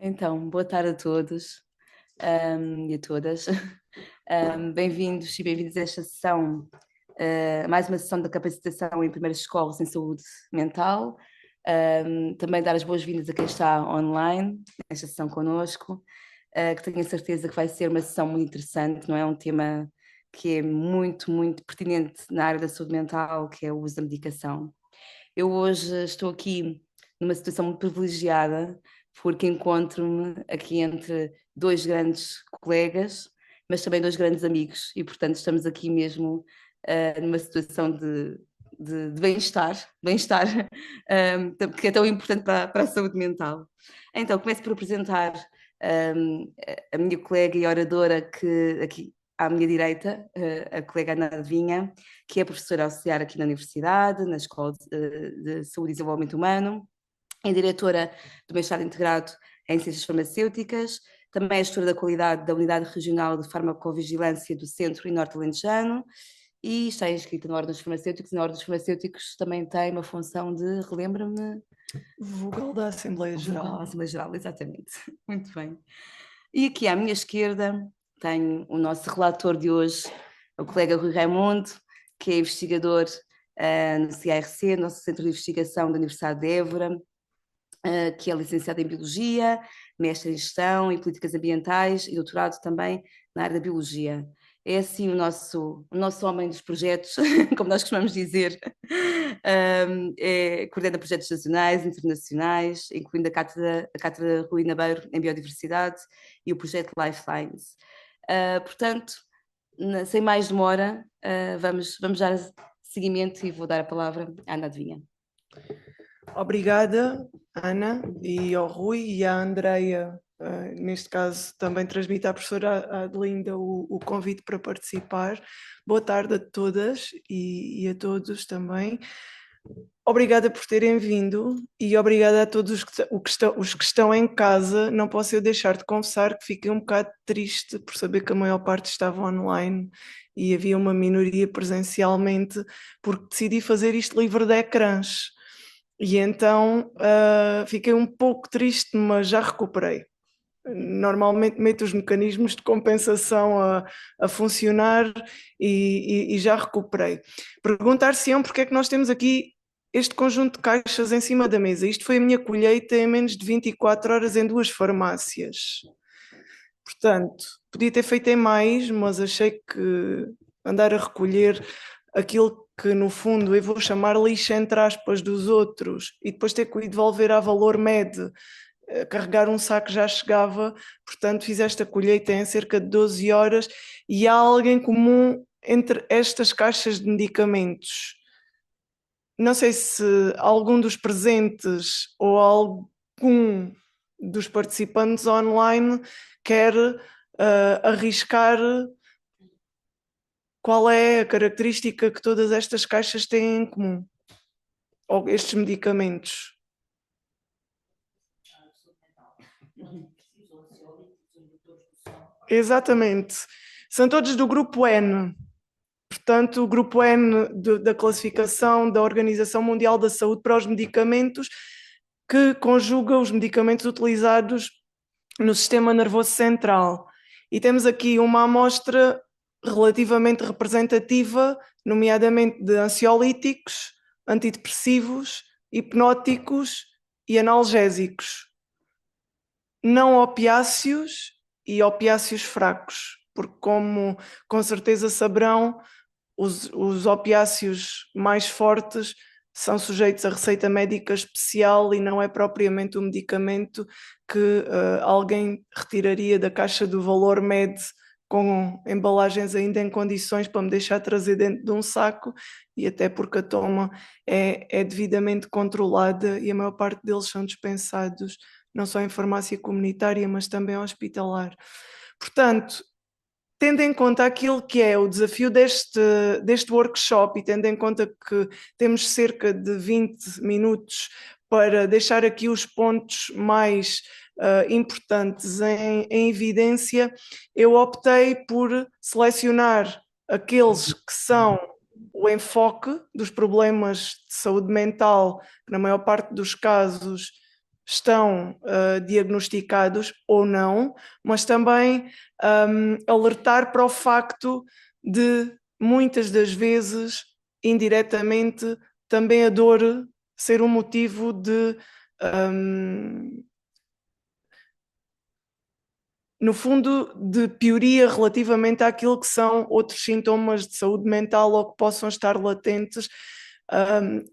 Então, boa tarde a todos, e a todas. Bem-vindos e bem-vindos a esta sessão, mais uma sessão da capacitação em primeiros socorros em saúde mental. Também dar as boas-vindas a quem está online, nesta sessão connosco, que tenho a certeza que vai ser uma sessão muito interessante, não é? Um tema que é muito, muito pertinente na área da saúde mental, que é o uso da medicação. Eu hoje estou aqui numa situação muito privilegiada, porque encontro-me aqui entre dois grandes colegas, mas também dois grandes amigos, e portanto estamos aqui mesmo numa situação de bem-estar, que é tão importante para a saúde mental. Então, começo por apresentar a minha colega e oradora que aqui à minha direita, a colega Ana Vinha, que é professora auxiliar aqui na Universidade, na Escola de Saúde e Desenvolvimento Humano, é diretora do mestrado integrado em Ciências Farmacêuticas, também é gestora da qualidade da Unidade Regional de Farmacovigilância do Centro e Norte Alentejano e está inscrita na Ordem dos Farmacêuticos. Na Ordem dos Farmacêuticos também tem uma função de, relembra-me, Vogal da Assembleia vogal Geral. à Assembleia Geral, exatamente. Muito bem. E aqui à minha esquerda tenho o nosso relator de hoje, o colega Rui Raimundo, que é investigador no CARC, nosso Centro de Investigação da Universidade de Évora, que é licenciado em Biologia, mestre em Gestão e Políticas Ambientais e doutorado também na área da Biologia. É assim o nosso homem dos projetos, como nós costumamos dizer. Coordena projetos nacionais, internacionais, incluindo a Cátedra Rui Nabeiro em Biodiversidade e o projeto Lifelines. Portanto, sem mais demora, vamos dar seguimento e vou dar a palavra à Ana Adivinha. Obrigada, Ana, e ao Rui e à Andreia. Neste caso, também transmito à professora Adelinda o convite para participar. Boa tarde a todas e a todos também. Obrigada por terem vindo e obrigada a todos os que estão em casa. Não posso eu deixar de confessar que fiquei um bocado triste por saber que a maior parte estava online e havia uma minoria presencialmente, porque decidi fazer isto livre de ecrãs. E então fiquei um pouco triste, mas já recuperei. Normalmente meto os mecanismos de compensação a funcionar e já recuperei. Perguntar-se-ão porque é que nós temos aqui este conjunto de caixas em cima da mesa. Isto foi a minha colheita em menos de 24 horas em 2 farmácias. Portanto, podia ter feito em mais, mas achei que andar a recolher aquilo que no fundo eu vou chamar lixo entre aspas dos outros e depois ter que o devolver à Valor Med, carregar um saco já chegava, portanto fiz esta colheita em cerca de 12 horas e há alguém comum entre estas caixas de medicamentos. Não sei se algum dos presentes ou algum dos participantes online quer arriscar qual é a característica que todas estas caixas têm em comum, ou estes medicamentos. Exatamente. São todos do grupo N. Portanto, o grupo N da classificação da Organização Mundial da Saúde para os medicamentos, que conjuga os medicamentos utilizados no sistema nervoso central. E temos aqui uma amostra relativamente representativa, nomeadamente de ansiolíticos, antidepressivos, hipnóticos e analgésicos. Não opiáceos e opiáceos fracos, porque como com certeza saberão, os opiáceos mais fortes são sujeitos a receita médica especial e não é propriamente um medicamento que alguém retiraria da caixa do Valor Med com embalagens ainda em condições para me deixar trazer dentro de um saco, e até porque a toma é devidamente controlada e a maior parte deles são dispensados não só em farmácia comunitária, mas também hospitalar. Portanto, tendo em conta aquilo que é o desafio deste workshop e tendo em conta que temos cerca de 20 minutos para deixar aqui os pontos mais importantes em evidência, eu optei por selecionar aqueles que são o enfoque dos problemas de saúde mental, que na maior parte dos casos estão diagnosticados ou não, mas também alertar para o facto de, muitas das vezes, indiretamente, também a dor ser um motivo de, no fundo, de pioria relativamente àquilo que são outros sintomas de saúde mental ou que possam estar latentes,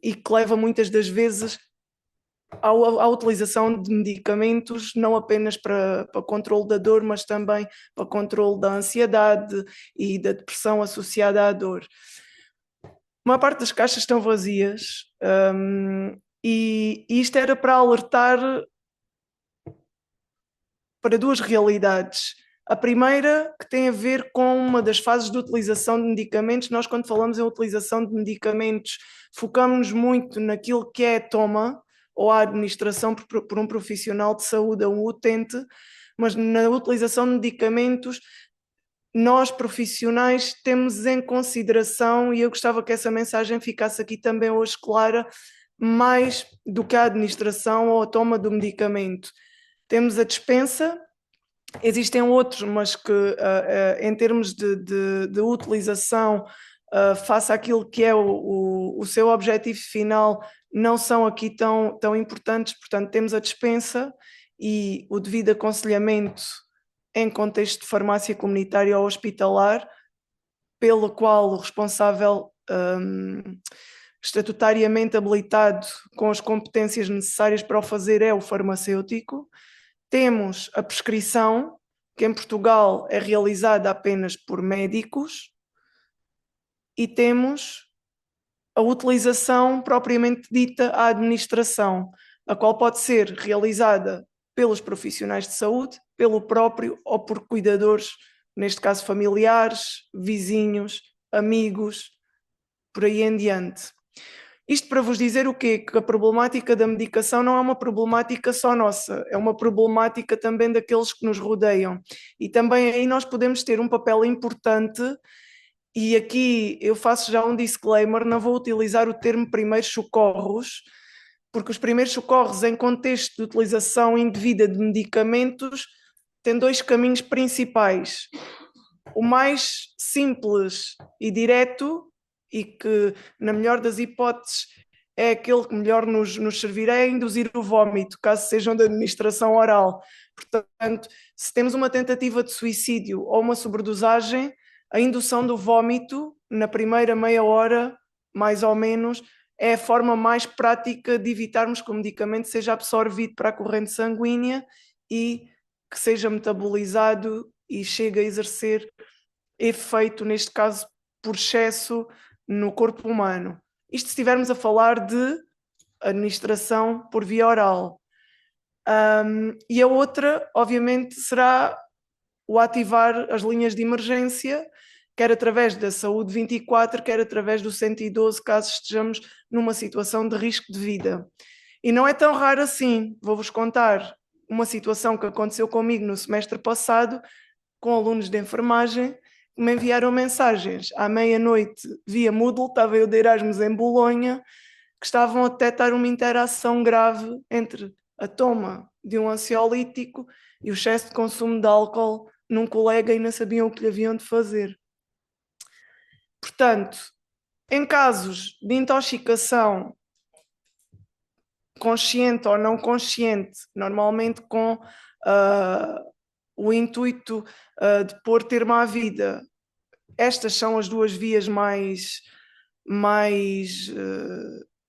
e que leva muitas das vezes à utilização de medicamentos, não apenas para controle da dor, mas também para controle da ansiedade e da depressão associada à dor. Uma parte das caixas estão vazias, e isto era para alertar para duas realidades. A primeira, que tem a ver com uma das fases de utilização de medicamentos. Nós, quando falamos em utilização de medicamentos, focamos-nos muito naquilo que é a toma ou a administração por um profissional de saúde a um utente, mas na utilização de medicamentos, nós profissionais temos em consideração, e eu gostava que essa mensagem ficasse aqui também hoje clara, mais do que a administração ou a toma do medicamento. Temos a dispensa, existem outros, mas que em termos de utilização, face àquilo que é o seu objetivo final, não são aqui tão importantes. Portanto, temos a dispensa e o devido aconselhamento em contexto de farmácia comunitária ou hospitalar, pelo qual o responsável estatutariamente habilitado com as competências necessárias para o fazer é o farmacêutico. Temos a prescrição, que em Portugal é realizada apenas por médicos, e temos a utilização propriamente dita, a administração, a qual pode ser realizada pelos profissionais de saúde, pelo próprio ou por cuidadores, neste caso familiares, vizinhos, amigos, por aí em diante. Isto para vos dizer o quê? Que a problemática da medicação não é uma problemática só nossa, é uma problemática também daqueles que nos rodeiam. E também aí nós podemos ter um papel importante, e aqui eu faço já um disclaimer, não vou utilizar o termo primeiros socorros, porque os primeiros socorros em contexto de utilização indevida de medicamentos têm dois caminhos principais. O mais simples e direto, e que, na melhor das hipóteses, é aquele que melhor nos servirá, é induzir o vómito, caso sejam de administração oral. Portanto, se temos uma tentativa de suicídio ou uma sobredosagem, a indução do vómito, na primeira meia hora, mais ou menos, é a forma mais prática de evitarmos que o medicamento seja absorvido para a corrente sanguínea e que seja metabolizado e chegue a exercer efeito, neste caso, por excesso no corpo humano. Isto se estivermos a falar de administração por via oral. E a outra, obviamente, será o ativar as linhas de emergência, quer através da Saúde 24, quer através do 112, caso estejamos numa situação de risco de vida. E não é tão raro assim. Vou-vos contar uma situação que aconteceu comigo no semestre passado, com alunos de enfermagem, que me enviaram mensagens à meia-noite via Moodle, estava eu de Erasmus em Bolonha, que estavam a detectar uma interação grave entre a toma de um ansiolítico e o excesso de consumo de álcool num colega, e não sabiam o que lhe haviam de fazer. Portanto, em casos de intoxicação consciente ou não consciente, normalmente com o intuito de pôr termo à vida, estas são as duas vias mais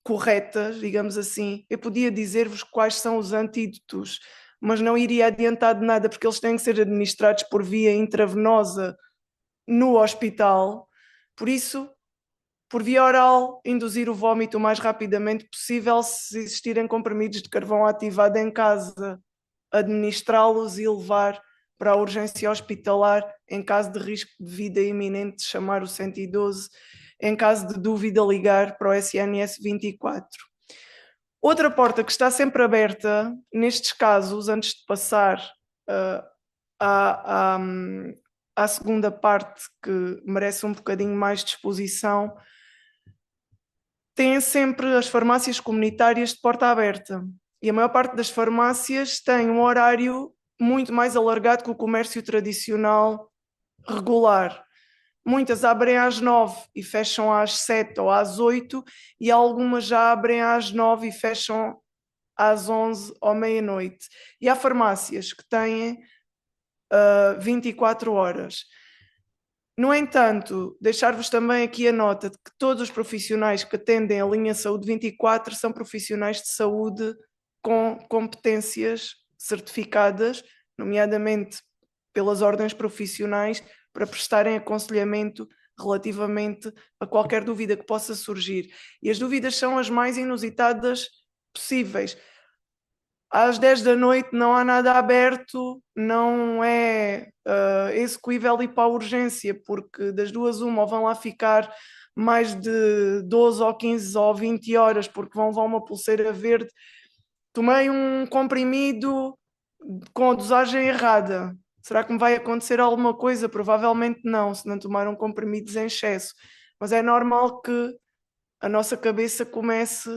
corretas, digamos assim. Eu podia dizer-vos quais são os antídotos, mas não iria adiantar de nada, porque eles têm que ser administrados por via intravenosa no hospital. Por isso, por via oral, induzir o vómito o mais rapidamente possível. Se existirem comprimidos de carvão ativado em casa, administrá-los e levar para a urgência hospitalar em caso de risco de vida iminente, chamar o 112, em caso de dúvida, ligar para o SNS 24. Outra porta que está sempre aberta nestes casos, antes de passar à segunda parte, que merece um bocadinho mais de exposição, têm sempre as farmácias comunitárias de porta aberta. E a maior parte das farmácias tem um horário muito mais alargado que o comércio tradicional regular. Muitas abrem às 9 e fecham às 7 ou às 8, e algumas já abrem às 9 e fecham às 11 ou meia-noite. E há farmácias que têm 24 horas. No entanto, deixar-vos também aqui a nota de que todos os profissionais que atendem a linha Saúde 24 são profissionais de saúde com competências certificadas, nomeadamente pelas ordens profissionais, para prestarem aconselhamento relativamente a qualquer dúvida que possa surgir. E as dúvidas são as mais inusitadas possíveis. Às 10 da noite não há nada aberto, não é execuível ir para a urgência, porque das duas uma, ou vão lá ficar mais de 12 ou 15 ou 20 horas, porque vão levar uma pulseira verde. Tomei um comprimido com a dosagem errada. Será que me vai acontecer alguma coisa? Provavelmente não, se não tomaram comprimidos em excesso. Mas é normal que a nossa cabeça comece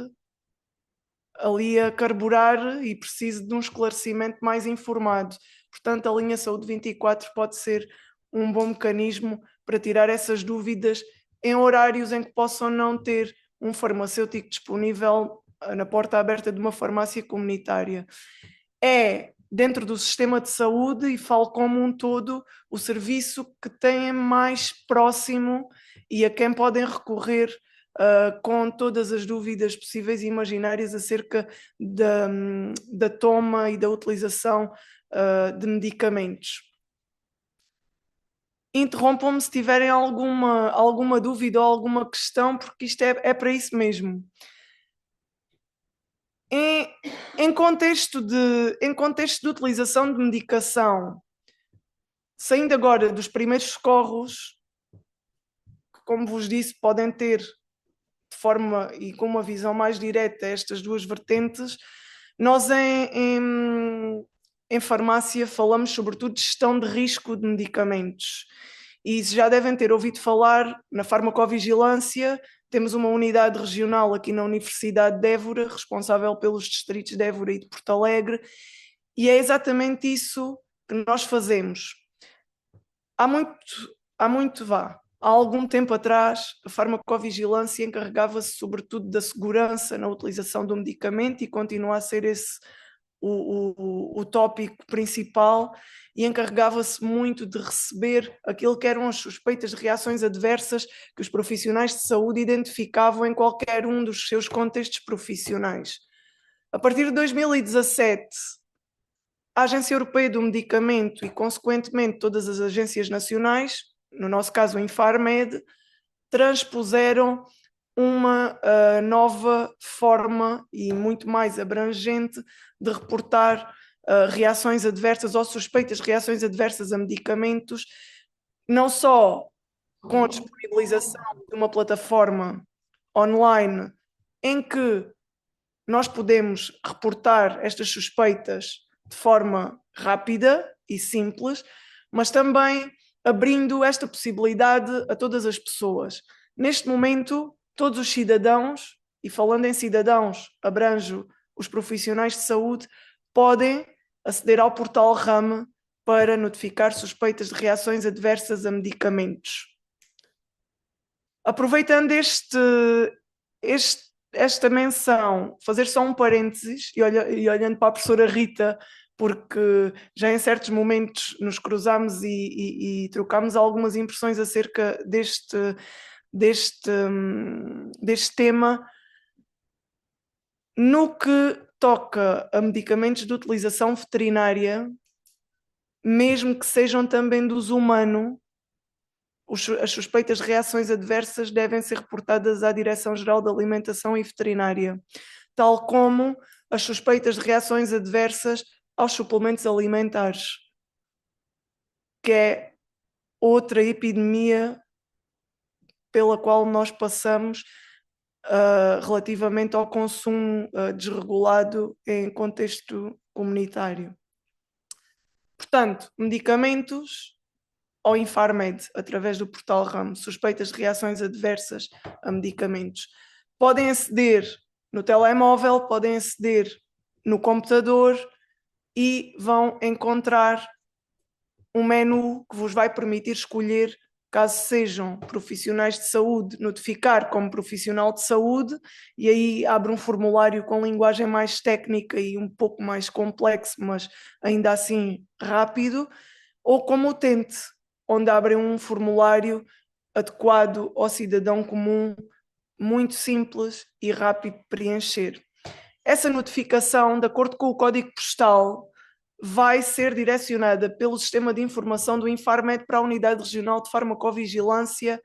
ali a carburar e precise de um esclarecimento mais informado. Portanto, a linha Saúde 24 pode ser um bom mecanismo para tirar essas dúvidas em horários em que possam não ter um farmacêutico disponível na porta aberta de uma farmácia comunitária. É, dentro do sistema de saúde, e falo como um todo, o serviço que têm mais próximo e a quem podem recorrer com todas as dúvidas possíveis e imaginárias acerca da toma e da utilização de medicamentos. Interrompam-me se tiverem alguma dúvida ou alguma questão, porque isto é para isso mesmo. Em contexto de utilização de medicação, saindo agora dos primeiros socorros, que, como vos disse, podem ter de forma e com uma visão mais direta estas duas vertentes, nós em farmácia falamos sobretudo de gestão de risco de medicamentos. E já devem ter ouvido falar na farmacovigilância. Temos uma unidade regional aqui na Universidade de Évora, responsável pelos distritos de Évora e de Porto Alegre, e é exatamente isso que nós fazemos. Há algum tempo atrás, a farmacovigilância encarregava-se sobretudo da segurança na utilização do medicamento, e continua a ser esse o tópico principal, e encarregava-se muito de receber aquilo que eram as suspeitas de reações adversas que os profissionais de saúde identificavam em qualquer um dos seus contextos profissionais. A partir de 2017, a Agência Europeia do Medicamento e, consequentemente, todas as agências nacionais, no nosso caso a Infarmed, transpuseram uma nova forma e muito mais abrangente de reportar reações adversas ou suspeitas de reações adversas a medicamentos, não só com a disponibilização de uma plataforma online em que nós podemos reportar estas suspeitas de forma rápida e simples, mas também abrindo esta possibilidade a todas as pessoas. Neste momento, todos os cidadãos, e falando em cidadãos, abranjo os profissionais de saúde, podem aceder ao portal RAM para notificar suspeitas de reações adversas a medicamentos. Aproveitando esta menção, fazer só um parênteses e olhando para a professora Rita, porque já em certos momentos nos cruzámos e trocámos algumas impressões acerca deste tema. No que toca a medicamentos de utilização veterinária, mesmo que sejam também de uso humano, as suspeitas de reações adversas devem ser reportadas à Direção-Geral da Alimentação e Veterinária, tal como as suspeitas de reações adversas aos suplementos alimentares, que é outra epidemia pela qual nós passamos relativamente ao consumo desregulado em contexto comunitário. Portanto, medicamentos ao Infarmed, através do portal RAM, suspeitas de reações adversas a medicamentos. Podem aceder no telemóvel, podem aceder no computador e vão encontrar um menu que vos vai permitir escolher, caso sejam profissionais de saúde, notificar como profissional de saúde, e aí abre um formulário com linguagem mais técnica e um pouco mais complexo, mas ainda assim rápido, ou como utente, onde abrem um formulário adequado ao cidadão comum, muito simples e rápido de preencher. Essa notificação, de acordo com o código postal, vai ser direcionada pelo Sistema de Informação do Infarmed para a Unidade Regional de Farmacovigilância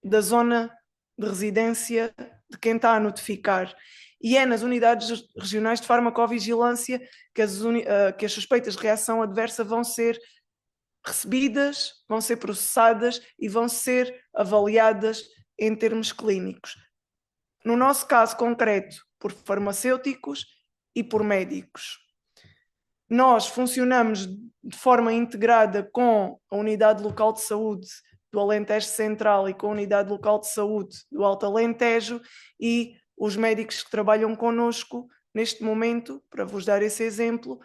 da zona de residência de quem está a notificar. E é nas unidades regionais de farmacovigilância que as suspeitas de reação adversa vão ser recebidas, vão ser processadas e vão ser avaliadas em termos clínicos. No nosso caso concreto, por farmacêuticos e por médicos. Nós funcionamos de forma integrada com a Unidade Local de Saúde do Alentejo Central e com a Unidade Local de Saúde do Alto Alentejo, e os médicos que trabalham connosco neste momento, para vos dar esse exemplo,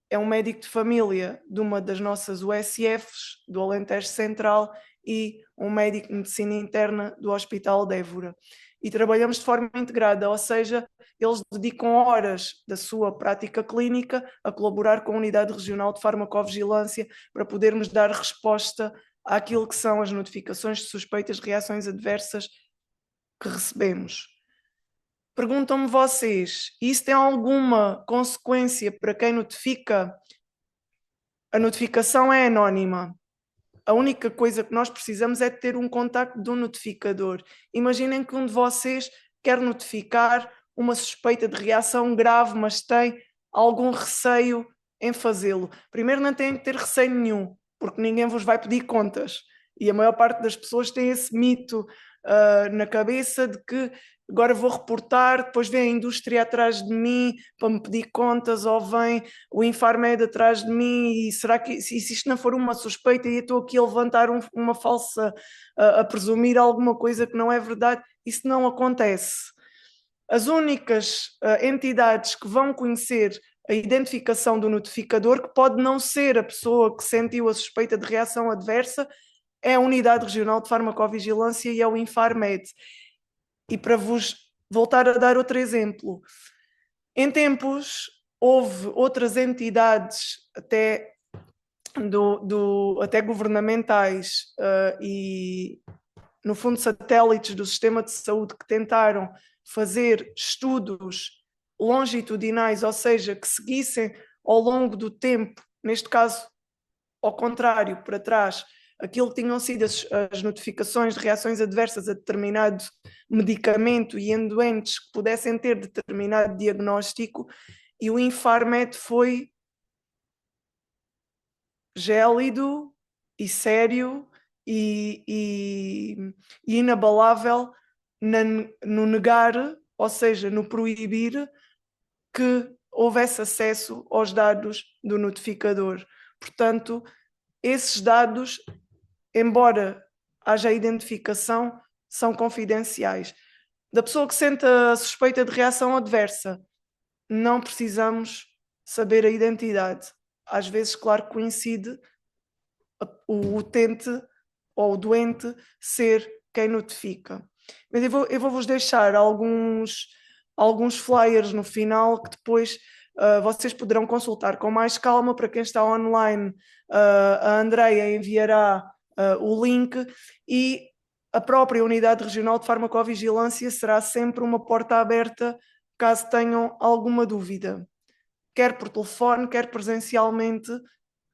é um médico de família de uma das nossas USFs do Alentejo Central e um médico de medicina interna do Hospital de Évora. E trabalhamos de forma integrada, ou seja, eles dedicam horas da sua prática clínica a colaborar com a Unidade Regional de Farmacovigilância para podermos dar resposta àquilo que são as notificações de suspeitas de reações adversas que recebemos. Perguntam-me vocês, isso tem alguma consequência para quem notifica? A notificação é anónima. A única coisa que nós precisamos é de ter um contacto de um notificador. Imaginem que um de vocês quer notificar uma suspeita de reação grave, mas tem algum receio em fazê-lo. Primeiro, não tem que ter receio nenhum, porque ninguém vos vai pedir contas. E a maior parte das pessoas tem esse mito na cabeça de que agora vou reportar, depois vem a indústria atrás de mim para me pedir contas, ou vem o Infarmed atrás de mim, e será que se isto não for uma suspeita e eu estou aqui a levantar uma falsa, a presumir alguma coisa que não é verdade? Isso não acontece. As únicas entidades que vão conhecer a identificação do notificador, que pode não ser a pessoa que sentiu a suspeita de reação adversa, é a Unidade Regional de Farmacovigilância e é o Infarmed. E para vos voltar a dar outro exemplo, em tempos houve outras entidades, até, até governamentais e, no fundo, satélites do sistema de saúde, que tentaram fazer estudos longitudinais, ou seja, que seguissem ao longo do tempo, neste caso, ao contrário, para trás, aquilo que tinham sido as notificações de reações adversas a determinado medicamento e em doentes que pudessem ter determinado diagnóstico, e o Infarmed foi gélido e sério e inabalável no negar, ou seja, no proibir que houvesse acesso aos dados do notificador. Portanto, esses dados, embora haja identificação, são confidenciais. Da pessoa que sente a suspeita de reação adversa, não precisamos saber a identidade. Às vezes, claro, coincide o utente ou o doente ser quem notifica. Mas eu vou-vos deixar alguns flyers no final que depois vocês poderão consultar com mais calma. Para quem está online, a Andreia enviará o link, e a própria Unidade Regional de Farmacovigilância será sempre uma porta aberta caso tenham alguma dúvida, quer por telefone, quer presencialmente,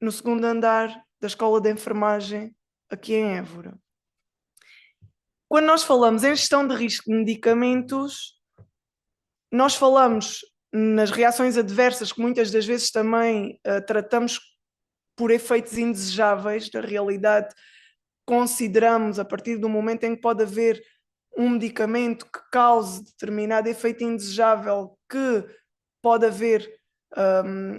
no segundo andar da Escola de Enfermagem aqui em Évora. Quando nós falamos em gestão de risco de medicamentos, nós falamos nas reações adversas, que muitas das vezes também tratamos por efeitos indesejáveis. Na realidade, consideramos, a partir do momento em que pode haver um medicamento que cause determinado efeito indesejável, que pode haver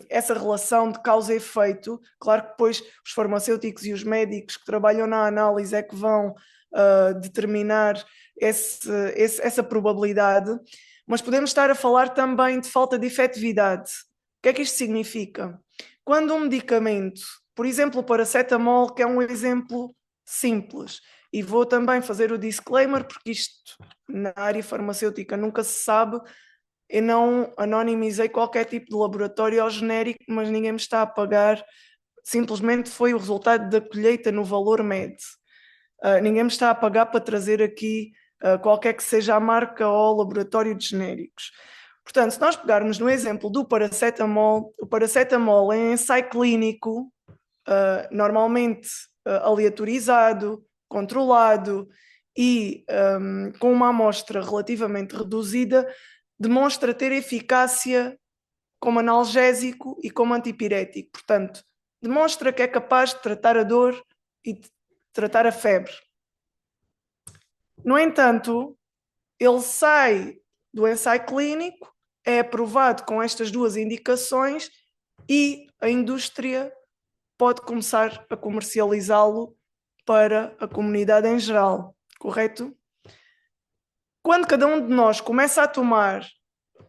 essa relação de causa e efeito. Claro que depois os farmacêuticos e os médicos que trabalham na análise é que vão determinar essa probabilidade, Mas podemos estar a falar também de falta de efetividade. O que é que isto significa? Quando um medicamento, por exemplo, o paracetamol, que é um exemplo simples, e vou também fazer o disclaimer, porque isto na área farmacêutica nunca se sabe, eu não anonimizei qualquer tipo de laboratório ou genérico, mas ninguém me está a pagar, simplesmente foi o resultado da colheita no valor médio. Ninguém me está a pagar para trazer aqui qualquer que seja a marca ou laboratório de genéricos. Portanto, se nós pegarmos no exemplo do paracetamol, o paracetamol é ensaio clínico, normalmente aleatorizado, controlado e com uma amostra relativamente reduzida, demonstra ter eficácia como analgésico e como antipirético. Portanto, demonstra que é capaz de tratar a dor e de tratar a febre. No entanto, ele sai do ensaio clínico, é aprovado com estas duas indicações e a indústria pode começar a comercializá-lo para a comunidade em geral, correto? Quando cada um de nós começa a tomar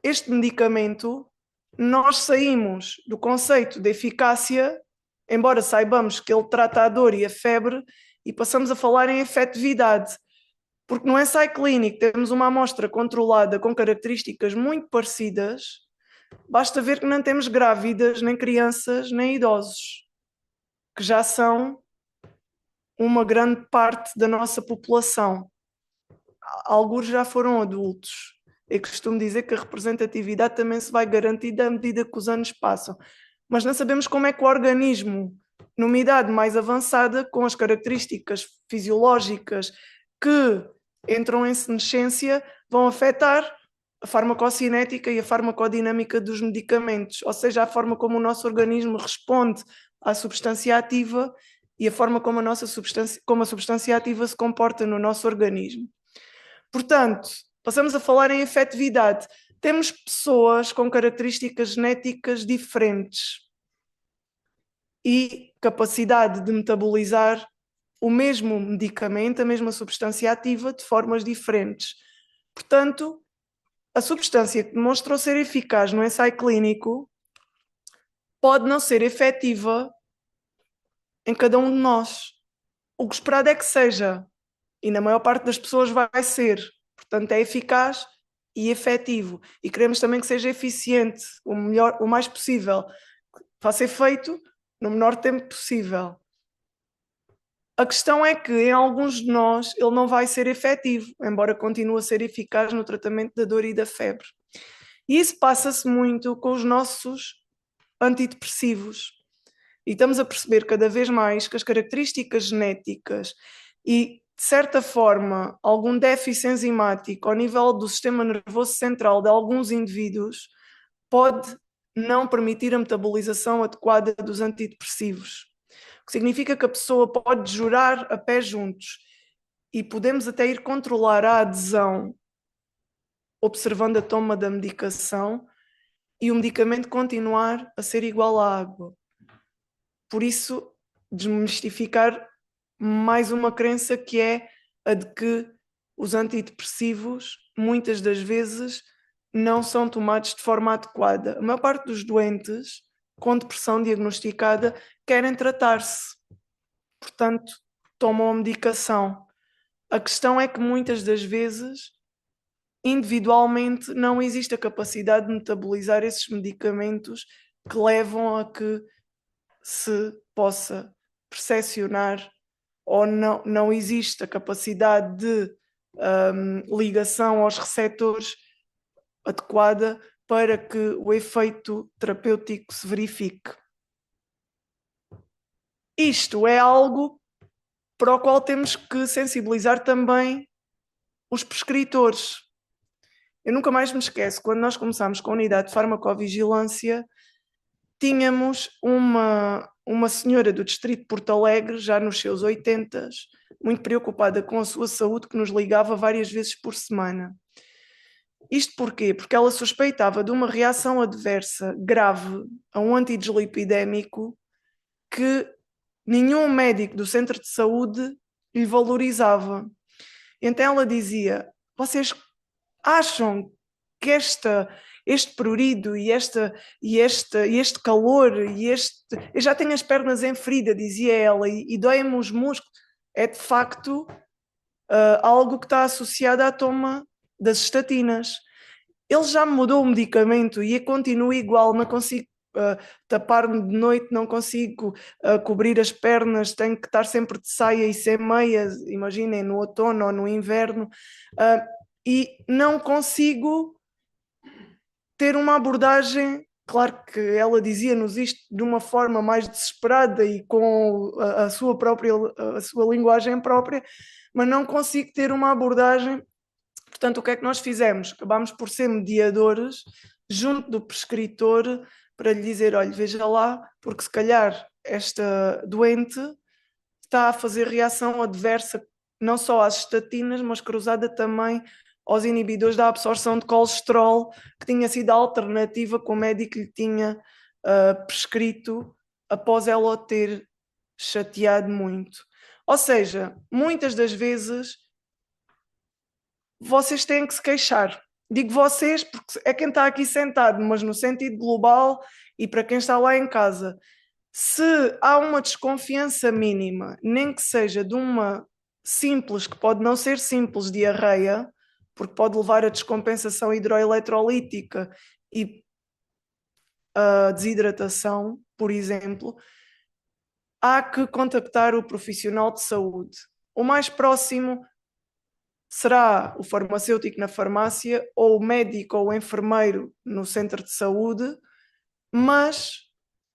este medicamento, nós saímos do conceito de eficácia, embora saibamos que ele trata a dor e a febre, e passamos a falar em efetividade. Porque no ensaio clínico temos uma amostra controlada com características muito parecidas, basta ver que não temos grávidas, nem crianças, nem idosos, que já são uma grande parte da nossa população. Alguns já foram adultos. Eu costumo dizer que a representatividade também se vai garantir à medida que os anos passam. Mas não sabemos como é que o organismo, numa idade mais avançada, com as características fisiológicas que entram em senescência, vão afetar a farmacocinética e a farmacodinâmica dos medicamentos, ou seja, a forma como o nosso organismo responde à substância ativa e a forma como a substância ativa se comporta no nosso organismo. Portanto, passamos a falar em efetividade. Temos pessoas com características genéticas diferentes e capacidade de metabolizar o mesmo medicamento, a mesma substância ativa, de formas diferentes. Portanto, a substância que demonstrou ser eficaz no ensaio clínico pode não ser efetiva em cada um de nós. O que esperado é que seja, e na maior parte das pessoas vai ser. Portanto, é eficaz e efetivo. E queremos também que seja eficiente, o mais possível. Faça efeito no menor tempo possível. A questão é que em alguns de nós ele não vai ser efetivo, embora continue a ser eficaz no tratamento da dor e da febre. E isso passa-se muito com os nossos antidepressivos. E estamos a perceber cada vez mais que as características genéticas e, de certa forma, algum déficit enzimático ao nível do sistema nervoso central de alguns indivíduos pode não permitir a metabolização adequada dos antidepressivos. O que significa que a pessoa pode jurar a pé juntos e podemos até ir controlar a adesão observando a toma da medicação e o medicamento continuar a ser igual à água. Por isso, desmistificar mais uma crença que é a de que os antidepressivos, muitas das vezes, não são tomados de forma adequada. A maior parte dos doentes com depressão diagnosticada querem tratar-se, portanto, tomam a medicação. A questão é que muitas das vezes, individualmente, não existe a capacidade de metabolizar esses medicamentos que levam a que se possa percepcionar ou não existe a capacidade de ligação aos receptores adequada para que o efeito terapêutico se verifique. Isto é algo para o qual temos que sensibilizar também os prescritores. Eu nunca mais me esqueço, quando nós começámos com a unidade de farmacovigilância, tínhamos uma senhora do distrito de Porto Alegre, já nos seus 80, muito preocupada com a sua saúde, que nos ligava várias vezes por semana. Isto porquê? Porque ela suspeitava de uma reação adversa grave a um antidislipidémico que nenhum médico do centro de saúde lhe valorizava. Então ela dizia: vocês acham que este prurido e este calor, eu já tenho as pernas em ferida, dizia ela, e dói-me os músculos, é de facto algo que está associado à toma das estatinas. Ele já me mudou o medicamento e eu continuo igual, não consigo tapar-me de noite, não consigo cobrir as pernas, tenho que estar sempre de saia e sem meias, imaginem, no outono ou no inverno, e não consigo ter uma abordagem. Claro que ela dizia-nos isto de uma forma mais desesperada e com a sua linguagem própria, mas não consigo ter uma abordagem. Portanto, o que é que nós fizemos? Acabámos por ser mediadores junto do prescritor para lhe dizer, olha, veja lá, porque se calhar esta doente está a fazer reação adversa não só às estatinas, mas cruzada também aos inibidores da absorção de colesterol, que tinha sido a alternativa que o médico lhe tinha prescrito após ela o ter chateado muito. Ou seja, muitas das vezes vocês têm que se queixar. Digo vocês porque é quem está aqui sentado, mas no sentido global e para quem está lá em casa. Se há uma desconfiança mínima, nem que seja de uma simples, que pode não ser simples, diarreia, porque pode levar a descompensação hidroeletrolítica e a desidratação, por exemplo, há que contactar o profissional de saúde. O mais próximo será o farmacêutico na farmácia ou o médico ou o enfermeiro no centro de saúde, mas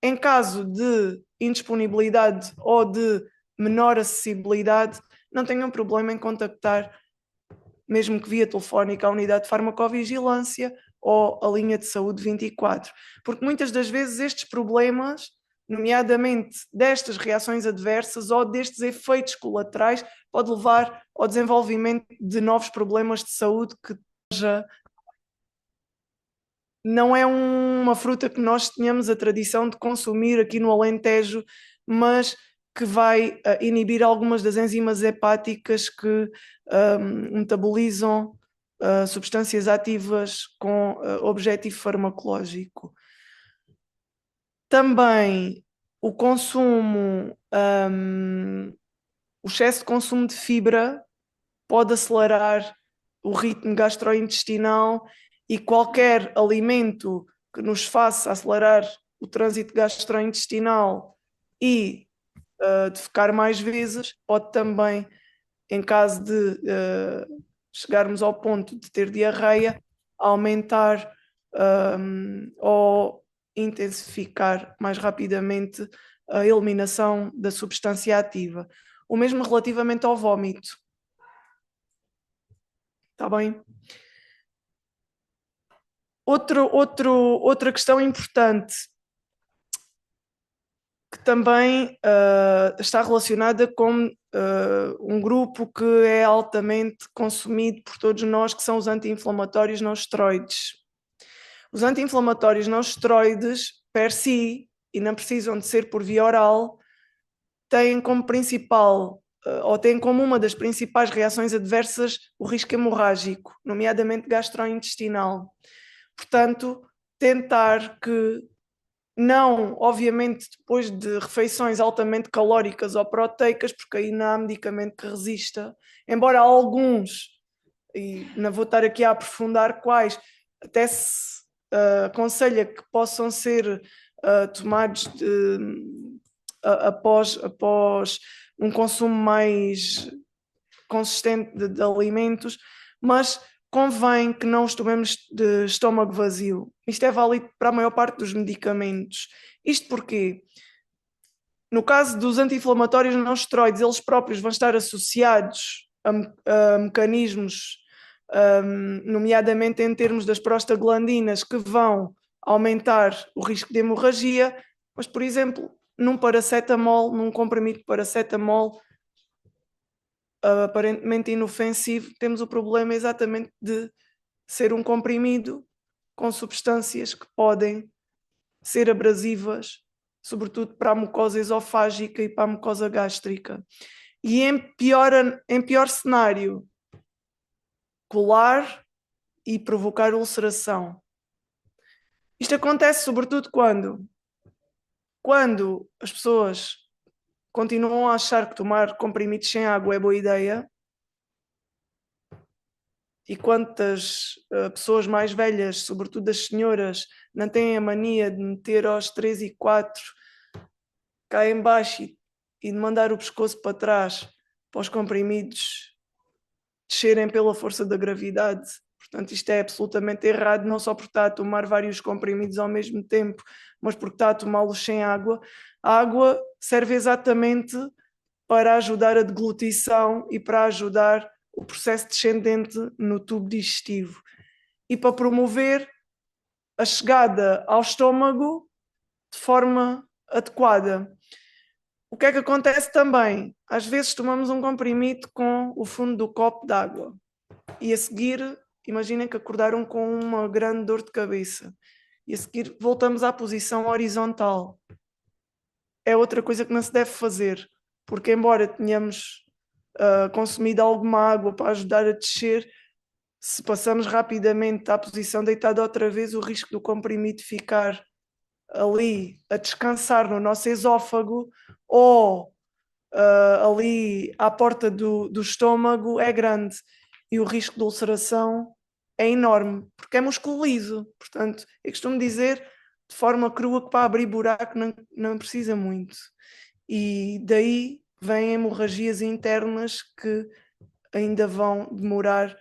em caso de indisponibilidade ou de menor acessibilidade, não tenham problema em contactar, mesmo que via telefónica, a unidade de farmacovigilância ou a linha de saúde 24, porque muitas das vezes estes problemas, nomeadamente destas reações adversas ou destes efeitos colaterais, pode levar ao desenvolvimento de novos problemas de saúde que já não é uma fruta que nós tenhamos a tradição de consumir aqui no Alentejo, mas que vai inibir algumas das enzimas hepáticas que metabolizam substâncias ativas com objetivo farmacológico. Também o consumo, o excesso de consumo de fibra pode acelerar o ritmo gastrointestinal e qualquer alimento que nos faça acelerar o trânsito gastrointestinal e defecar mais vezes pode também, em caso de chegarmos ao ponto de ter diarreia, aumentar ou intensificar mais rapidamente a eliminação da substância ativa. O mesmo relativamente ao vómito. Está bem? Outra questão importante que também está relacionada com um grupo que é altamente consumido por todos nós, que são os anti-inflamatórios não esteroides. Os anti-inflamatórios não esteroides, per si, e não precisam de ser por via oral, têm como principal ou têm como uma das principais reações adversas o risco hemorrágico, nomeadamente gastrointestinal. Portanto, tentar que não, obviamente, depois de refeições altamente calóricas ou proteicas, porque aí não há medicamento que resista, embora alguns, e não vou estar aqui a aprofundar quais, até se aconselha que possam ser tomados após um consumo mais consistente de alimentos, mas convém que não os tomemos de estômago vazio. Isto é válido para a maior parte dos medicamentos. Isto porque, no caso dos anti-inflamatórios não esteroides, eles próprios vão estar associados a mecanismos, nomeadamente em termos das prostaglandinas, que vão aumentar o risco de hemorragia, mas, por exemplo, num paracetamol, num comprimido de paracetamol, aparentemente inofensivo, temos o problema exatamente de ser um comprimido com substâncias que podem ser abrasivas, sobretudo para a mucosa esofágica e para a mucosa gástrica. E em pior cenário, colar e provocar ulceração. Isto acontece sobretudo quando as pessoas continuam a achar que tomar comprimidos sem água é boa ideia, e quantas pessoas mais velhas, sobretudo as senhoras, não têm a mania de meter aos 3 e 4 cá em baixo e de mandar o pescoço para trás para os comprimidos descerem pela força da gravidade. Portanto, isto é absolutamente errado, não só porque está a tomar vários comprimidos ao mesmo tempo, mas porque está a tomá-los sem água. A água serve exatamente para ajudar a deglutição e para ajudar o processo descendente no tubo digestivo e para promover a chegada ao estômago de forma adequada. O que é que acontece também? Às vezes tomamos um comprimido com o fundo do copo de água e a seguir, imaginem que acordaram com uma grande dor de cabeça e a seguir voltamos à posição horizontal. É outra coisa que não se deve fazer, porque embora tenhamos consumido alguma água para ajudar a descer, se passamos rapidamente à posição deitada outra vez, o risco do comprimido ficar ali a descansar no nosso esófago ou ali à porta do estômago é grande e o risco de ulceração é enorme, porque é músculo liso. Portanto, eu costumo dizer de forma crua que para abrir buraco não precisa muito. E daí vêm hemorragias internas que ainda vão demorar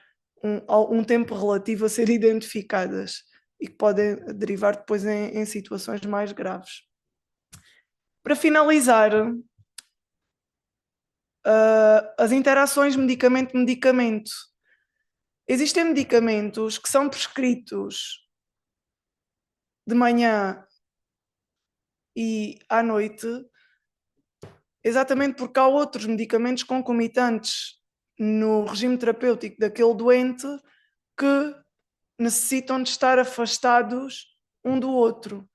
um tempo relativo a ser identificadas e que podem derivar depois em situações mais graves. Para finalizar, as interações medicamento-medicamento. Existem medicamentos que são prescritos de manhã e à noite, exatamente porque há outros medicamentos concomitantes no regime terapêutico daquele doente que necessitam de estar afastados um do outro.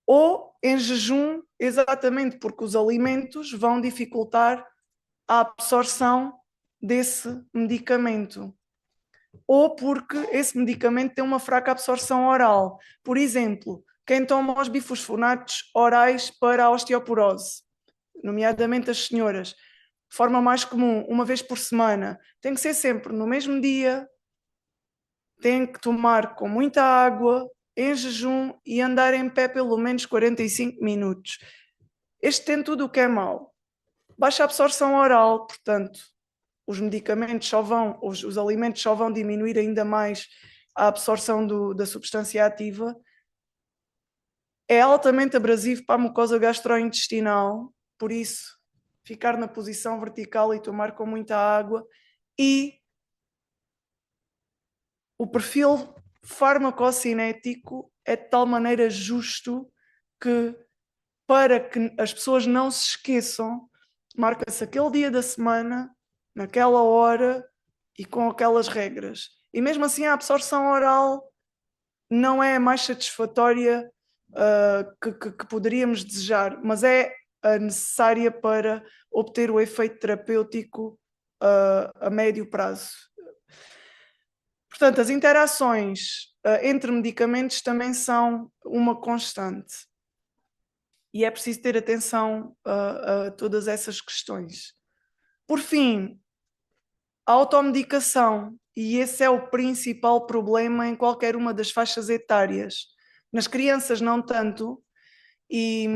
Ou em jejum, exatamente porque os alimentos vão dificultar a absorção desse medicamento. Ou porque esse medicamento tem uma fraca absorção oral. Por exemplo, quem toma os bifosfonatos orais para a osteoporose, nomeadamente as senhoras, de forma mais comum, uma vez por semana, tem que ser sempre no mesmo dia, tem que tomar com muita água, em jejum e andar em pé pelo menos 45 minutos. Este tem tudo o que é mau. Baixa absorção oral, portanto, os medicamentos só vão, os alimentos só vão diminuir ainda mais a absorção da substância ativa. É altamente abrasivo para a mucosa gastrointestinal, por isso, ficar na posição vertical e tomar com muita água. E o perfil farmacocinético é de tal maneira justo que, para que as pessoas não se esqueçam, marca-se aquele dia da semana, naquela hora e com aquelas regras. E mesmo assim a absorção oral não é a mais satisfatória que poderíamos desejar, mas é a necessária para obter o efeito terapêutico a médio prazo. Portanto, as interações entre medicamentos também são uma constante. E é preciso ter atenção a todas essas questões. Por fim, a automedicação. E esse é o principal problema em qualquer uma das faixas etárias. Nas crianças não tanto, e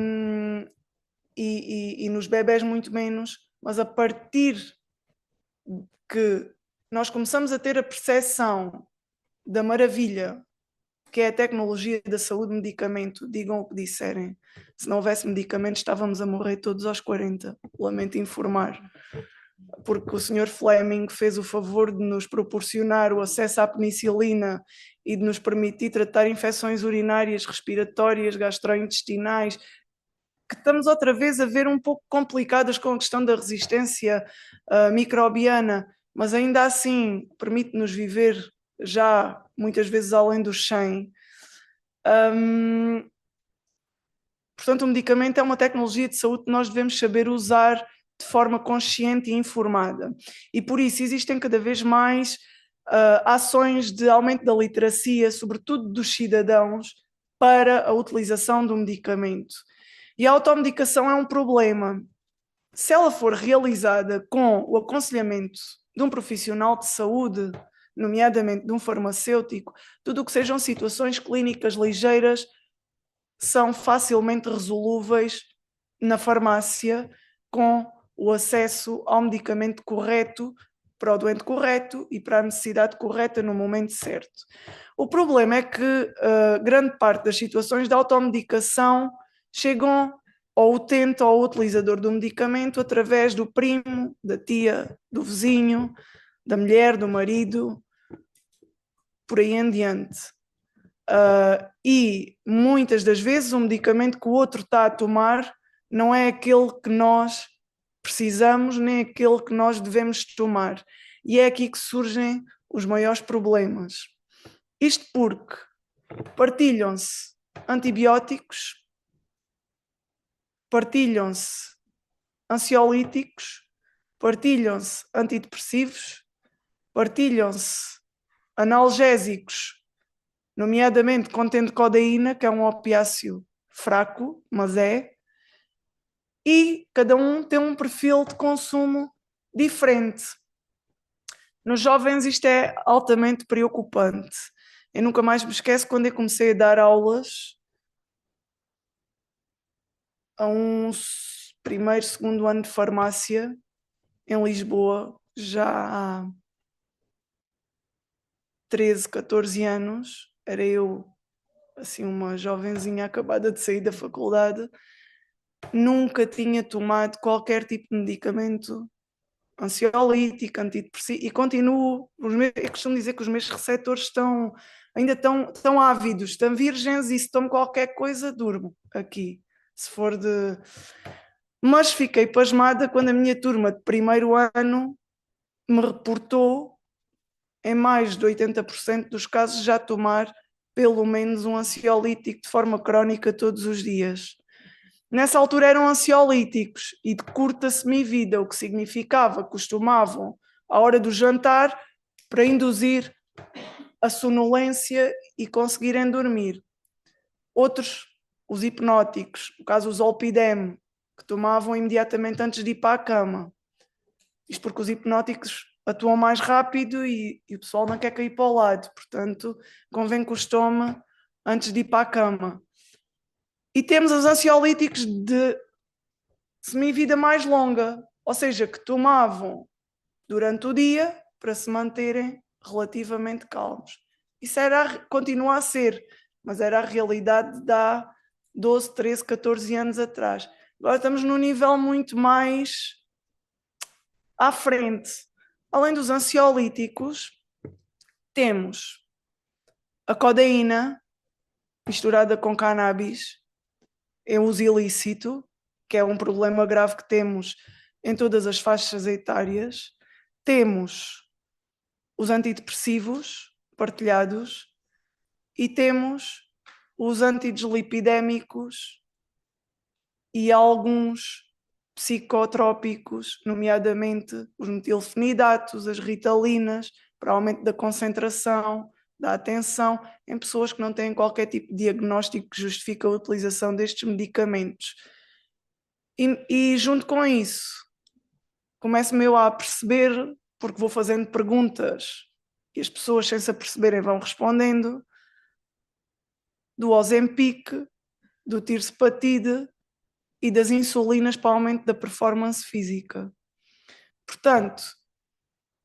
nos bebés muito menos, mas a partir que nós começamos a ter a percepção da maravilha que é a tecnologia da saúde medicamento, digam o que disserem. Se não houvesse medicamentos, estávamos a morrer todos aos 40. Lamento informar. Porque o Sr. Fleming fez o favor de nos proporcionar o acesso à penicilina e de nos permitir tratar infecções urinárias, respiratórias, gastrointestinais, que estamos outra vez a ver um pouco complicadas com a questão da resistência microbiana, mas ainda assim permite-nos viver já muitas vezes além dos 100. Portanto, o medicamento é uma tecnologia de saúde que nós devemos saber usar de forma consciente e informada. E por isso existem cada vez mais ações de aumento da literacia, sobretudo dos cidadãos, para a utilização do medicamento. E a automedicação é um problema. Se ela for realizada com o aconselhamento de um profissional de saúde, nomeadamente de um farmacêutico, tudo o que sejam situações clínicas ligeiras são facilmente resolúveis na farmácia com o acesso ao medicamento correto, para o doente correto e para a necessidade correta no momento certo. O problema é que grande parte das situações de automedicação chegam ao utente ou ao utilizador do medicamento através do primo, da tia, do vizinho, da mulher, do marido, por aí em diante. E muitas das vezes o medicamento que o outro está a tomar não é aquele que nós precisamos, nem aquele que nós devemos tomar. E é aqui que surgem os maiores problemas. Isto porque partilham-se antibióticos, partilham-se ansiolíticos, partilham-se antidepressivos, partilham-se analgésicos, nomeadamente contendo codeína, que é um opiáceo fraco, mas e cada um tem um perfil de consumo diferente. Nos jovens isto é altamente preocupante. Eu nunca mais me esqueço quando eu comecei a dar aulas a um primeiro, segundo ano de farmácia em Lisboa, já há 13, 14 anos. Era eu, assim, uma jovenzinha acabada de sair da faculdade. Nunca tinha tomado qualquer tipo de medicamento ansiolítico, antidepressivo, e continuo. Eu costumo dizer que os meus receptores ainda estão ávidos, estão virgens, e se tomo qualquer coisa, durmo aqui. Se for de... Mas fiquei pasmada quando a minha turma de primeiro ano me reportou, em mais de 80% dos casos, já tomar pelo menos um ansiolítico de forma crónica todos os dias. Nessa altura eram ansiolíticos e de curta semivida, o que significava que os tomavam à hora do jantar para induzir a sonolência e conseguirem dormir. Outros, os hipnóticos, no caso o Zolpidem, que tomavam imediatamente antes de ir para a cama. Isto porque os hipnóticos atuam mais rápido e o pessoal não quer cair para o lado, portanto convém que os tome antes de ir para a cama. E temos os ansiolíticos de semivida mais longa, ou seja, que tomavam durante o dia para se manterem relativamente calmos. Isso continua a ser, mas era a realidade de há 12, 13, 14 anos atrás. Agora estamos num nível muito mais à frente. Além dos ansiolíticos, temos a codeína misturada com cannabis em uso ilícito, que é um problema grave que temos em todas as faixas etárias. Temos os antidepressivos partilhados e temos os antidislipidémicos e alguns psicotrópicos, nomeadamente os metilfenidatos, as ritalinas, para aumento da concentração, da atenção, em pessoas que não têm qualquer tipo de diagnóstico que justifique a utilização destes medicamentos. E junto com isso, começo-me eu a perceber, porque vou fazendo perguntas e as pessoas, sem se aperceberem, vão respondendo, do Ozempic, do Tirzepatide e das insulinas para aumento da performance física. Portanto,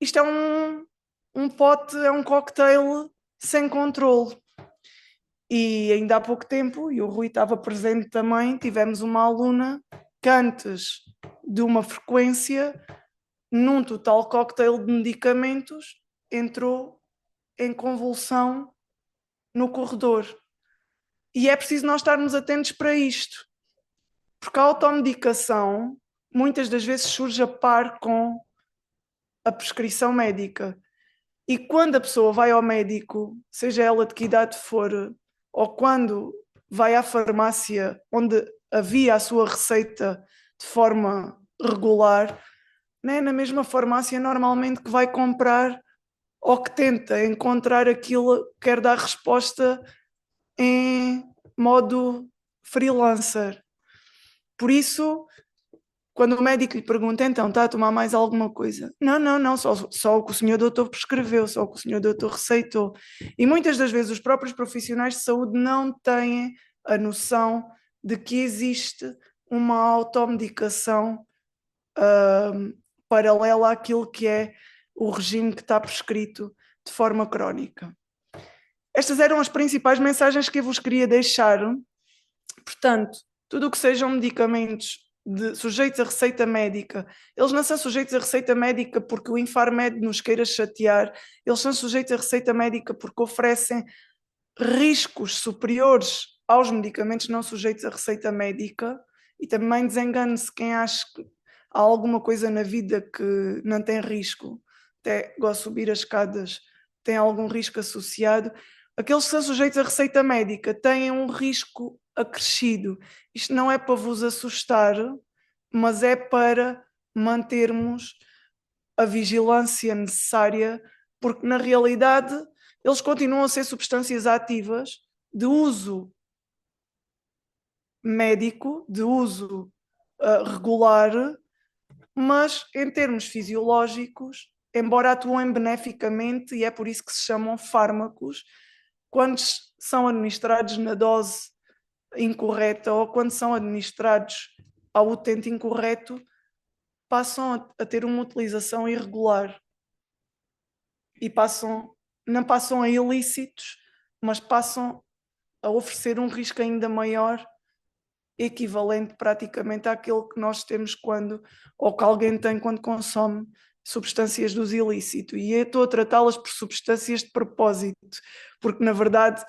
isto é um pote, é um cocktail sem controle. E ainda há pouco tempo, e o Rui estava presente também, tivemos uma aluna que antes de uma frequência, num total cocktail de medicamentos, entrou em convulsão no corredor. E é preciso nós estarmos atentos para isto, porque a automedicação muitas das vezes surge a par com a prescrição médica. E quando a pessoa vai ao médico, seja ela de que idade for, ou quando vai à farmácia onde havia a sua receita de forma regular, não é na mesma farmácia normalmente que vai comprar ou que tenta encontrar aquilo, quer dar resposta em modo freelancer. Por isso, quando o médico lhe pergunta, então, está a tomar mais alguma coisa? Não, não, não, só o que o senhor doutor prescreveu, só o que o senhor doutor receitou. E muitas das vezes os próprios profissionais de saúde não têm a noção de que existe uma automedicação paralela àquilo que é o regime que está prescrito de forma crónica. Estas eram as principais mensagens que eu vos queria deixar. Portanto, tudo o que sejam medicamentos sujeitos a receita médica, eles não são sujeitos a receita médica porque o Infarmed nos queira chatear, eles são sujeitos a receita médica porque oferecem riscos superiores aos medicamentos não sujeitos a receita médica. E também desengane-se quem acha que há alguma coisa na vida que não tem risco, até gosto de subir as escadas, tem algum risco associado. Aqueles que são sujeitos a receita médica têm um risco acrescido. Isto não é para vos assustar, mas é para mantermos a vigilância necessária, porque na realidade eles continuam a ser substâncias ativas de uso médico, de uso regular, mas em termos fisiológicos, embora atuem beneficamente, e é por isso que se chamam fármacos, quando são administrados na dose incorreta ou quando são administrados ao utente incorreto, passam a ter uma utilização irregular e não passam a ilícitos, mas passam a oferecer um risco ainda maior, equivalente praticamente àquele que nós temos ou que alguém tem quando consome substâncias do uso ilícito. E eu estou a tratá-las por substâncias de propósito, porque na verdade,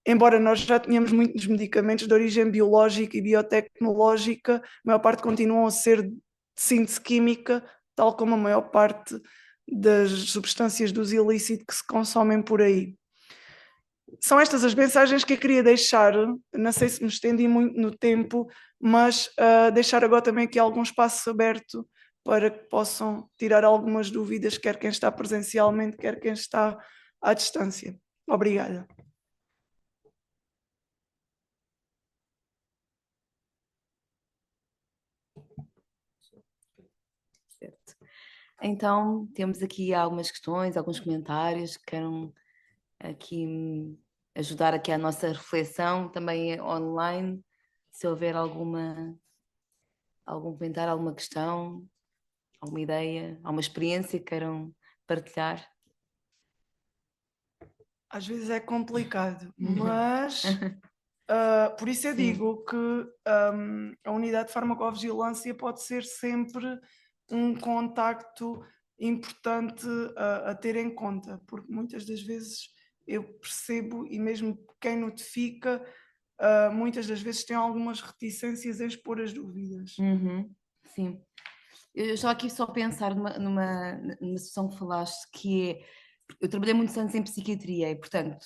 embora nós já tenhamos muitos medicamentos de origem biológica e biotecnológica, a maior parte continuam a ser de síntese química, tal como a maior parte das substâncias do uso ilícito que se consomem por aí. São estas as mensagens que eu queria deixar. Não sei se me estendi muito no tempo, mas deixar agora também aqui algum espaço aberto para que possam tirar algumas dúvidas, quer quem está presencialmente, quer quem está à distância. Obrigada. Certo. Então, temos aqui algumas questões, alguns comentários que queiram aqui ajudar aqui a nossa reflexão, também online, se houver algum comentário, alguma questão, alguma ideia, alguma experiência que queiram partilhar. Às vezes é complicado, mas por isso eu digo que a unidade de farmacovigilância pode ser sempre um contacto importante a ter em conta, porque muitas das vezes eu percebo, e mesmo quem notifica, muitas das vezes tem algumas reticências em expor as dúvidas. Sim. Eu estava aqui só a pensar numa situação que falaste, que é, eu trabalhei muitos anos em psiquiatria e, portanto,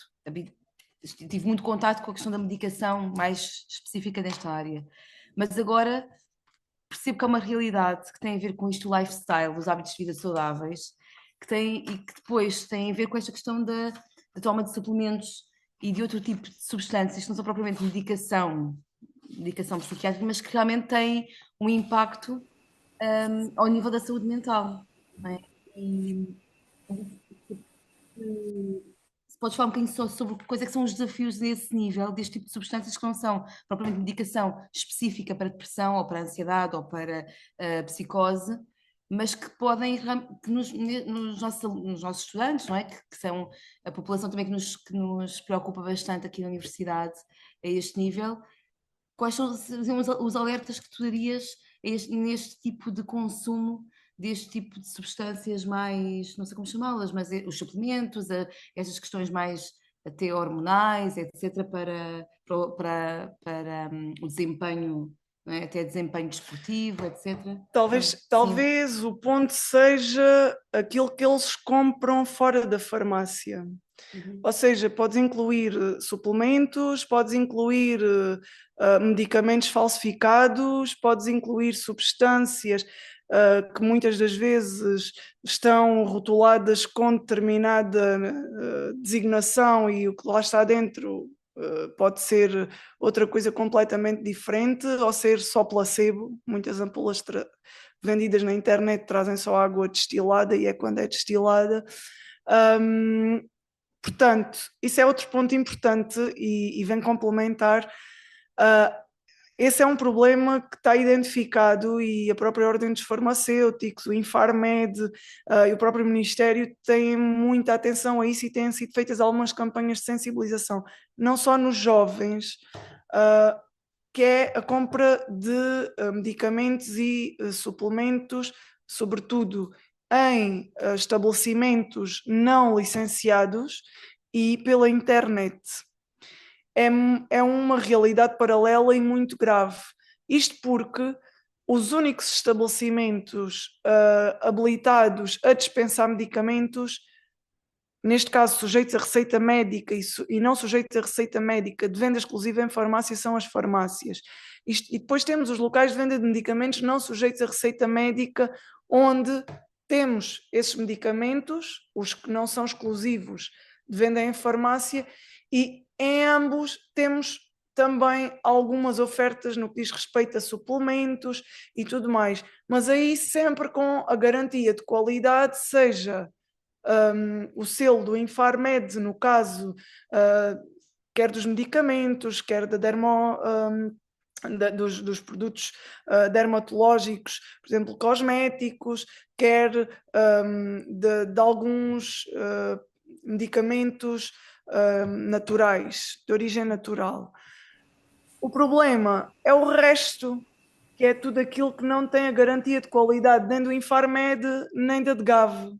tive muito contato com a questão da medicação mais específica nesta área, mas agora percebo que é uma realidade que tem a ver com isto, o lifestyle, os hábitos de vida saudáveis, e que depois tem a ver com esta questão da toma de suplementos e de outro tipo de substâncias que não são propriamente medicação psiquiátrica, mas que realmente têm um impacto ao nível da saúde mental, não é? E se podes falar um bocadinho só sobre quais é que são os desafios desse nível, deste tipo de substâncias que não são propriamente medicação específica para depressão ou para ansiedade ou para psicose, mas que podem, que nos nossos estudantes, não é? Que são a população também que nos preocupa bastante aqui na universidade a este nível, quais são os alertas que tu darias neste tipo de consumo deste tipo de substâncias mais, não sei como chamá-las, mas os suplementos, estas questões mais até hormonais, etc., para o desempenho, não é? Até desempenho desportivo, etc. Talvez o ponto seja aquilo que eles compram fora da farmácia. Ou seja, podes incluir suplementos, podes incluir medicamentos falsificados, podes incluir substâncias. que muitas das vezes estão rotuladas com determinada designação e o que lá está dentro pode ser outra coisa completamente diferente ou ser só placebo. Muitas ampolas vendidas na internet trazem só água destilada e é quando é destilada. Portanto, isso é outro ponto importante e vem complementar. Esse é um problema que está identificado e a própria Ordem dos Farmacêuticos, o Infarmed e o próprio Ministério têm muita atenção a isso e têm sido feitas algumas campanhas de sensibilização, não só nos jovens, que é a compra de medicamentos e suplementos, sobretudo em estabelecimentos não licenciados e pela internet. É uma realidade paralela e muito grave. Isto porque os únicos estabelecimentos habilitados a dispensar medicamentos, neste caso sujeitos a receita médica e não sujeitos a receita médica de venda exclusiva em farmácia, são as farmácias. E depois temos os locais de venda de medicamentos não sujeitos a receita médica, onde temos esses medicamentos, os que não são exclusivos de venda em farmácia, e em ambos temos também algumas ofertas no que diz respeito a suplementos e tudo mais, mas aí sempre com a garantia de qualidade, seja o selo do Infarmed, no caso, quer dos medicamentos, quer da dos produtos dermatológicos, por exemplo, cosméticos, quer de alguns medicamentos naturais, de origem natural. O problema é o resto, que é tudo aquilo que não tem a garantia de qualidade nem do Infarmed, nem da DGAV.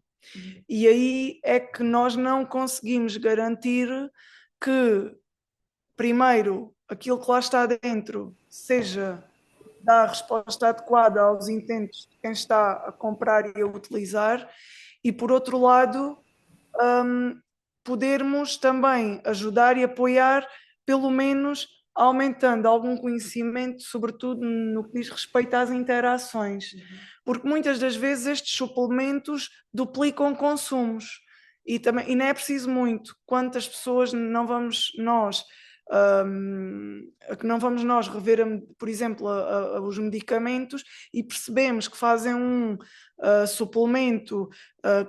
E aí é que nós não conseguimos garantir que, primeiro, aquilo que lá está dentro seja dar a resposta adequada aos intentos de quem está a comprar e a utilizar, e por outro lado, podermos também ajudar e apoiar, pelo menos aumentando algum conhecimento, sobretudo no que diz respeito às interações, porque muitas das vezes estes suplementos duplicam consumos e não é preciso muito. Quantas pessoas não vamos nós que não vamos nós rever, por exemplo, os medicamentos e percebemos que fazem um suplemento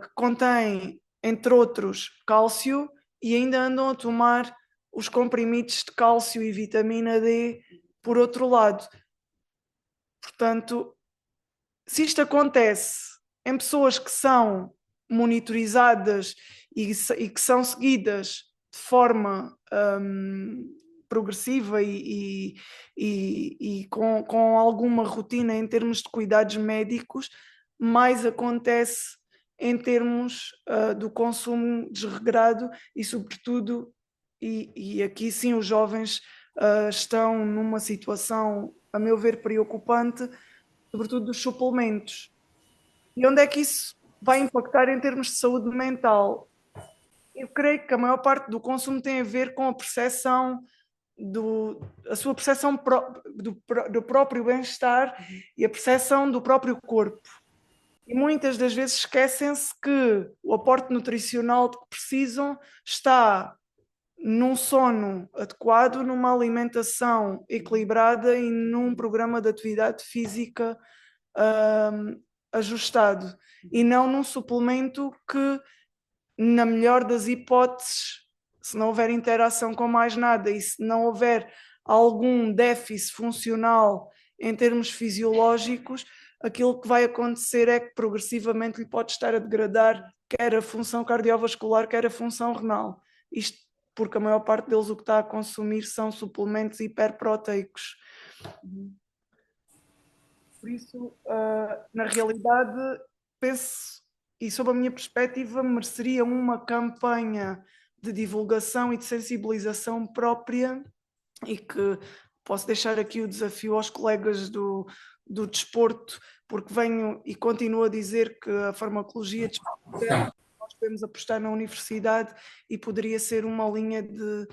que contém, entre outros, cálcio e ainda andam a tomar os comprimidos de cálcio e vitamina D por outro lado. Portanto, se isto acontece em pessoas que são monitorizadas e que são seguidas de forma progressiva e com alguma rotina em termos de cuidados médicos, mais acontece em termos do consumo desregrado e, sobretudo, e aqui sim os jovens estão numa situação, a meu ver, preocupante, sobretudo dos suplementos. E onde é que isso vai impactar em termos de saúde mental? Eu creio que a maior parte do consumo tem a ver com a percepção a sua percepção do próprio bem-estar e a percepção do próprio corpo. E muitas das vezes esquecem-se que o aporte nutricional de que precisam está num sono adequado, numa alimentação equilibrada e num programa de atividade física ajustado, e não num suplemento que, na melhor das hipóteses, se não houver interação com mais nada e se não houver algum déficit funcional em termos fisiológicos, aquilo que vai acontecer é que progressivamente lhe pode estar a degradar quer a função cardiovascular, quer a função renal. Isto porque a maior parte deles o que está a consumir são suplementos hiperproteicos. Por isso, na realidade, penso, e sob a minha perspectiva, mereceria uma campanha de divulgação e de sensibilização própria, e que posso deixar aqui o desafio aos colegas do desporto, porque venho e continuo a dizer que a farmacologia desportiva nós podemos apostar na universidade e poderia ser uma linha de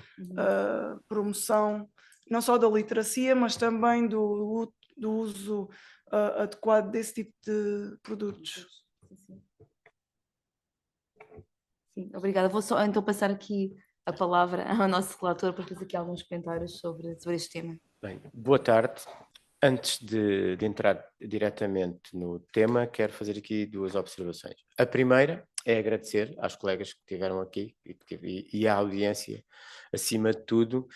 promoção, não só da literacia, mas também do uso adequado desse tipo de produtos. Sim, obrigada. Vou só então passar aqui a palavra ao nosso relator para fazer aqui alguns comentários sobre este tema. Bem, boa tarde. Antes de entrar diretamente no tema, quero fazer aqui duas observações. A primeira é agradecer às colegas que estiveram aqui e à audiência, acima de tudo,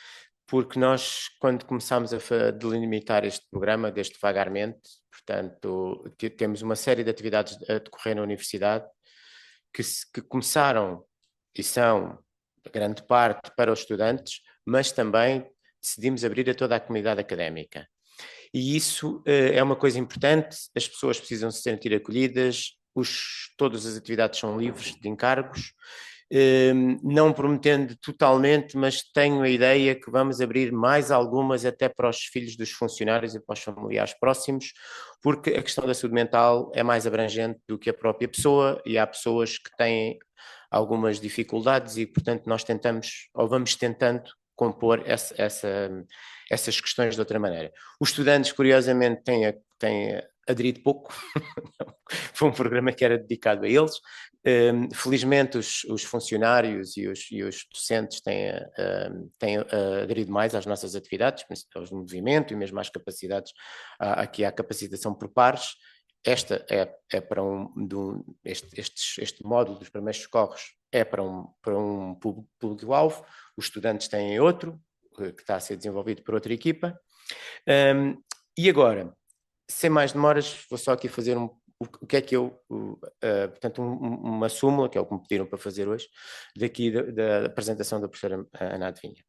porque nós, quando começámos a delimitar este programa, desde vagarmente, portanto, temos uma série de atividades a decorrer na universidade que começaram e são, grande parte, para os estudantes, mas também decidimos abrir a toda a comunidade académica. E isso é uma coisa importante, as pessoas precisam se sentir acolhidas, todas as atividades são livres de encargos, não prometendo totalmente, mas tenho a ideia que vamos abrir mais algumas até para os filhos dos funcionários e para os familiares próximos, porque a questão da saúde mental é mais abrangente do que a própria pessoa e há pessoas que têm algumas dificuldades e, portanto, nós tentamos, ou vamos tentando, compor essas questões de outra maneira. Os estudantes, curiosamente, têm aderido pouco, foi um programa que era dedicado a eles. Felizmente, os funcionários e os docentes têm aderido mais às nossas atividades, aos movimento e mesmo às capacidades, aqui à capacitação por pares. Esta é para este módulo dos primeiros socorros é para um público-alvo, os estudantes têm outro, que está a ser desenvolvido por outra equipa. E agora, sem mais demoras, vou só aqui fazer o que é que portanto, uma súmula, que é o que me pediram para fazer hoje, daqui da apresentação da professora Ana Adivinha.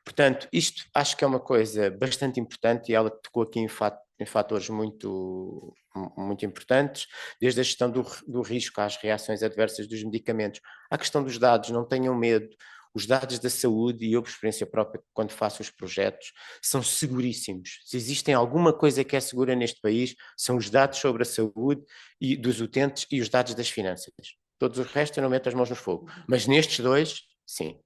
Portanto, isto acho que é uma coisa bastante importante e ela tocou aqui em fatores muito, muito importantes, desde a gestão do risco às reações adversas dos medicamentos, à questão dos dados, não tenham medo. Os dados da saúde, e eu por experiência própria, quando faço os projetos, são seguríssimos. Se existem alguma coisa que é segura neste país, são os dados sobre a saúde e dos utentes e os dados das finanças. Todos os restos eu não meto as mãos no fogo. Mas nestes dois, sim.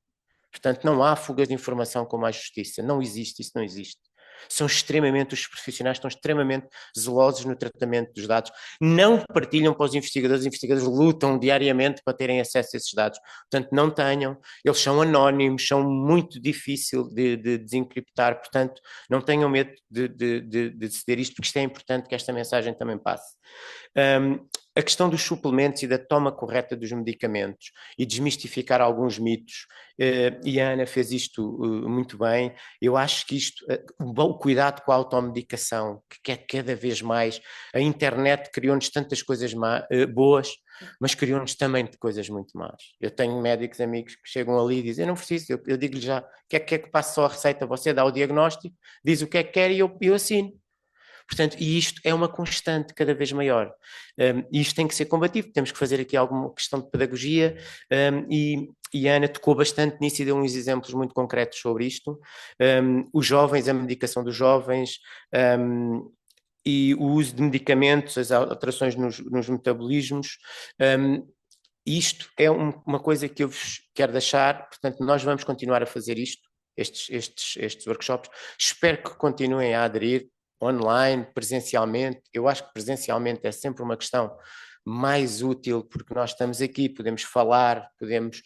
Portanto, não há fugas de informação como a justiça. Não existe, isso não existe. Os profissionais estão extremamente zelosos no tratamento dos dados, não partilham para os investigadores lutam diariamente para terem acesso a esses dados, portanto não tenham, eles são anónimos, são muito difícil de desencriptar, portanto não tenham medo de ceder isto, porque isto é importante que esta mensagem também passe. A questão dos suplementos e da toma correta dos medicamentos e desmistificar alguns mitos, e a Ana fez isto muito bem. Eu acho que o cuidado com a automedicação, que é cada vez mais, a internet criou-nos tantas coisas boas, mas criou-nos também de coisas muito más. Eu tenho médicos amigos que chegam ali e dizem, eu não preciso, eu digo-lhe já, quer que passe só a receita, você dá o diagnóstico, diz o que é que quer e eu assino. Portanto, e isto é uma constante cada vez maior. E isto tem que ser combativo, temos que fazer aqui alguma questão de pedagogia, e a Ana tocou bastante nisso e deu uns exemplos muito concretos sobre isto. Os jovens, a medicação dos jovens, e o uso de medicamentos, as alterações nos metabolismos. Isto é uma coisa que eu vos quero deixar, portanto, nós vamos continuar a fazer isto, estes workshops. Espero que continuem a aderir online, presencialmente. Eu acho que presencialmente é sempre uma questão mais útil, porque nós estamos aqui, podemos falar, podemos...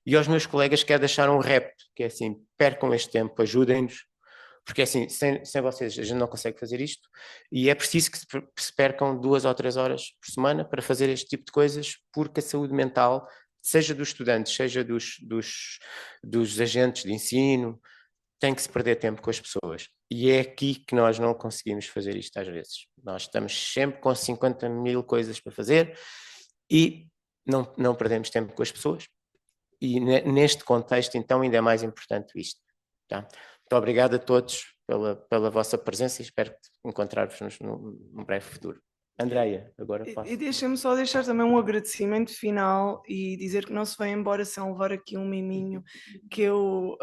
E aos meus colegas quero deixar um repto, que é assim, percam este tempo, ajudem-nos, porque assim, sem vocês a gente não consegue fazer isto, e é preciso que se percam 2 ou 3 horas por semana para fazer este tipo de coisas, porque a saúde mental, seja dos estudantes, seja dos agentes de ensino, tem que se perder tempo com as pessoas. E é aqui que nós não conseguimos fazer isto às vezes. Nós estamos sempre com 50 mil coisas para fazer e não perdemos tempo com as pessoas. E neste contexto, então, ainda é mais importante isto. Tá? Muito obrigado a todos pela vossa presença e espero encontrar-vos num breve futuro. Andreia, agora posso. E deixa-me só deixar também um agradecimento final e dizer que não se vai embora sem levar aqui um miminho que eu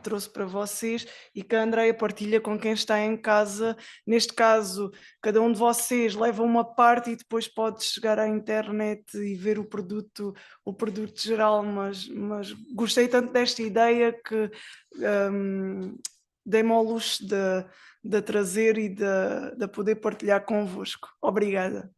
trouxe para vocês e que a Andreia partilha com quem está em casa. Neste caso, cada um de vocês leva uma parte e depois pode chegar à internet e ver o produto geral, mas gostei tanto desta ideia que dei-me ao luxo de trazer e de poder partilhar convosco. Obrigada.